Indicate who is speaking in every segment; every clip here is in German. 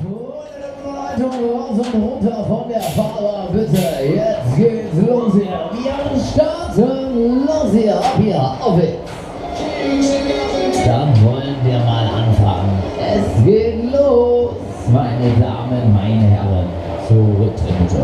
Speaker 1: Raus und runter von der Fahrbahn, bitte. Jetzt geht's los hier. Wir starten los hier. Ab hier, auf geht's. Dann wollen wir mal anfangen. Es geht los. Meine Damen, meine Herren, zurück bitte.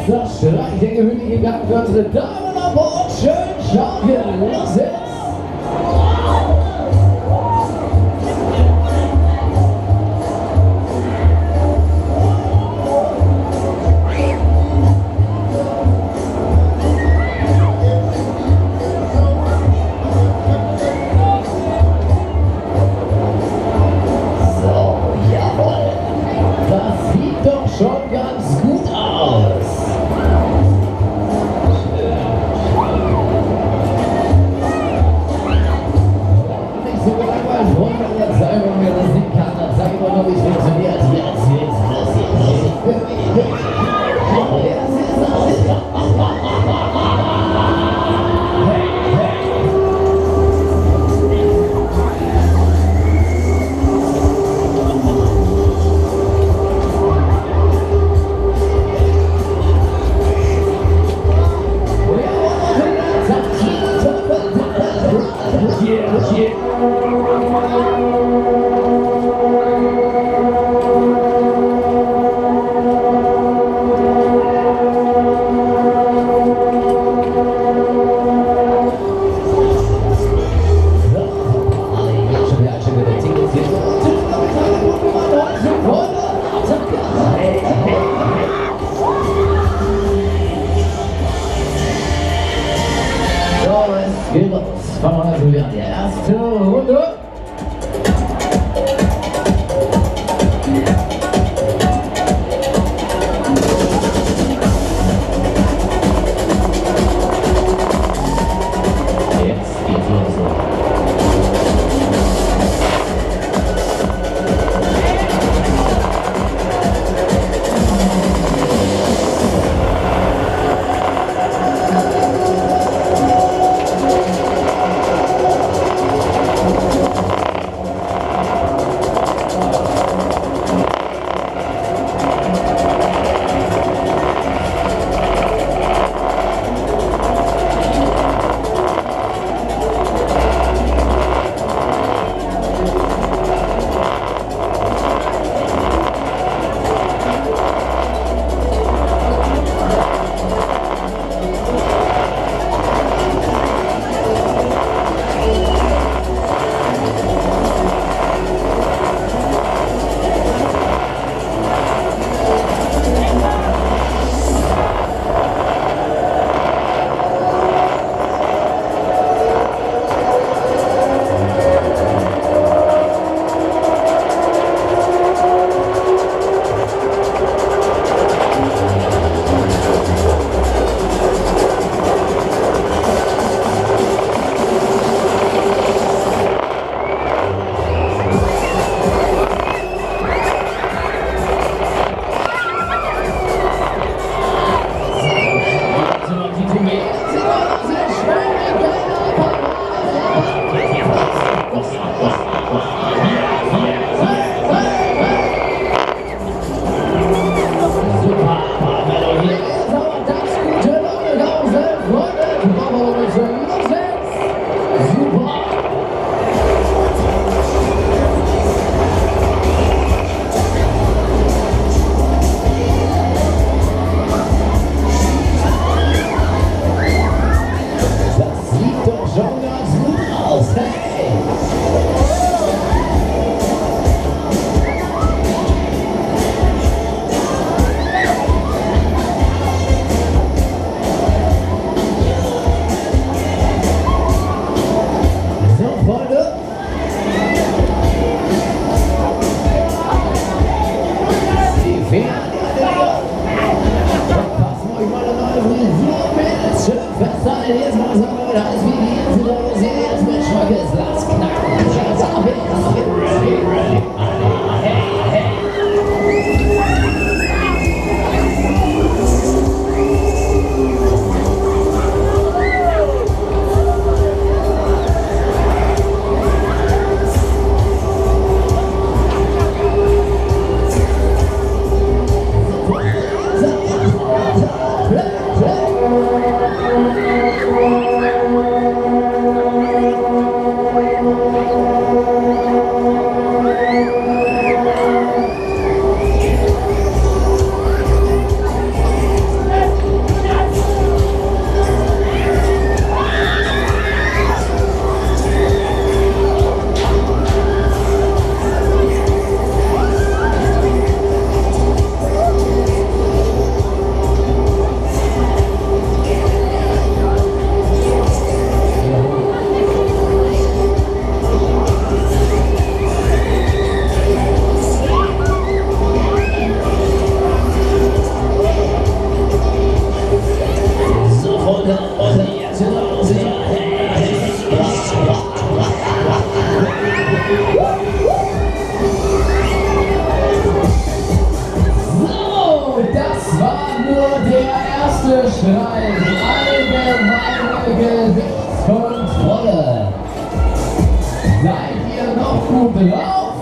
Speaker 1: Das Streich der gewöhnliche Gang für unsere Damen an Bord. Schön schaukeln. Los jetzt! So, jawohl. Das sieht doch schon ganz gut aus. Geht los. Fangen wir also wieder an. Die erste Runde. Jetzt geht's los. Jetzt mal sagen, da ist wie die Insel, da ist erstmal Schmackes, lass knacken. drauf.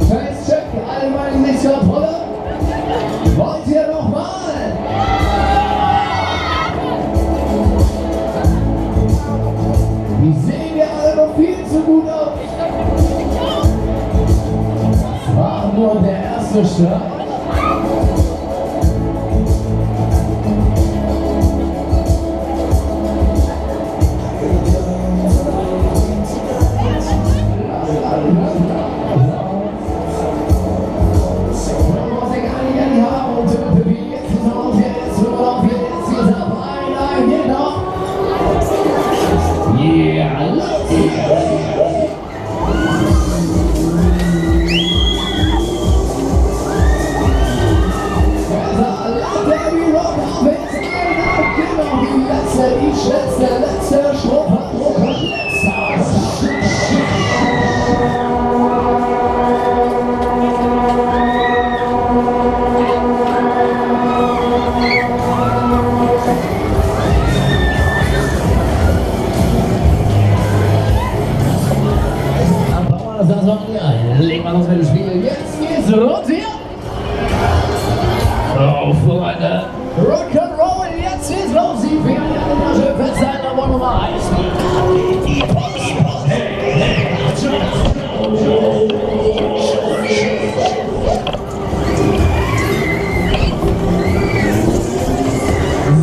Speaker 1: Facecheck, allgemeine Gesichtskontrolle. Wollt ihr nochmal? Die sehen ja alle noch viel zu gut aus. Das war nur der erste Schritt. Legen wir uns mit dem Spiel. Jetzt geht's rund hier. Oh, Freunde. Rock'n'Roll, jetzt geht's los. Sie fährt ja in der Tasche. Festhalten, aber Nummer 1.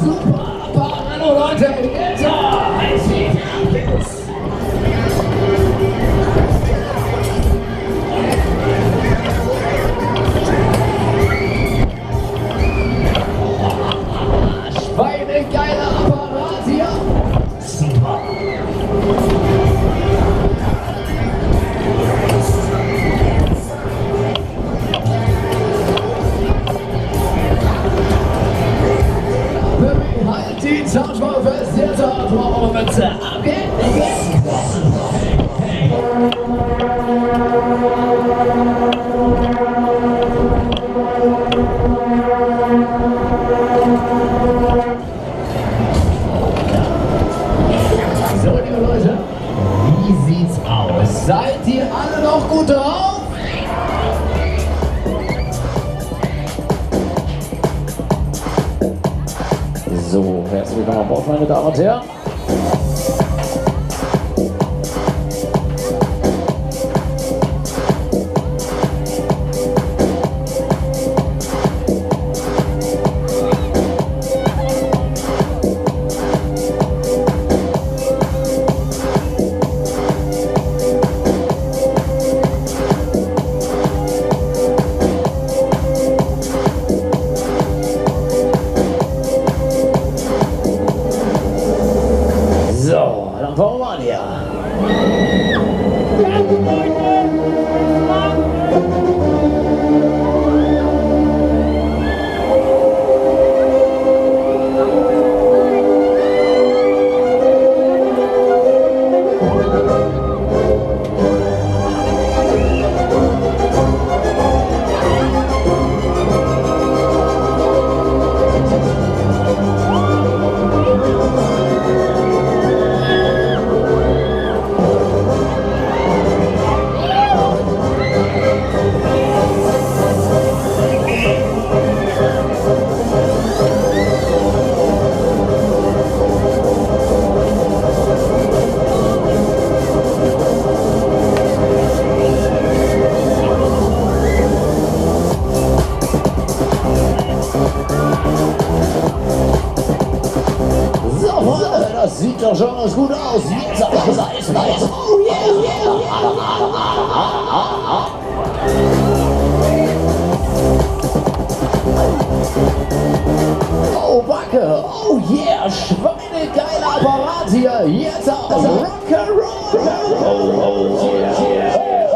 Speaker 1: Super. Hallo Leute. Jetzt geiler Apparat hier. Super. Halt die Zahnschweine fest, jetzt hat man auch Mütze. Okay? So, liebe Leute, wie sieht's aus? Seid ihr alle noch gut drauf? So, herzlich willkommen an Bord, meine Damen und Herren. Das sieht doch schon ganz gut aus. Jetzt aber das Eis weiß. Oh yeah, oh Backe, oh yeah, schweinegeiler Apparat hier. Jetzt auch Rock'n'Roll. Oh yeah.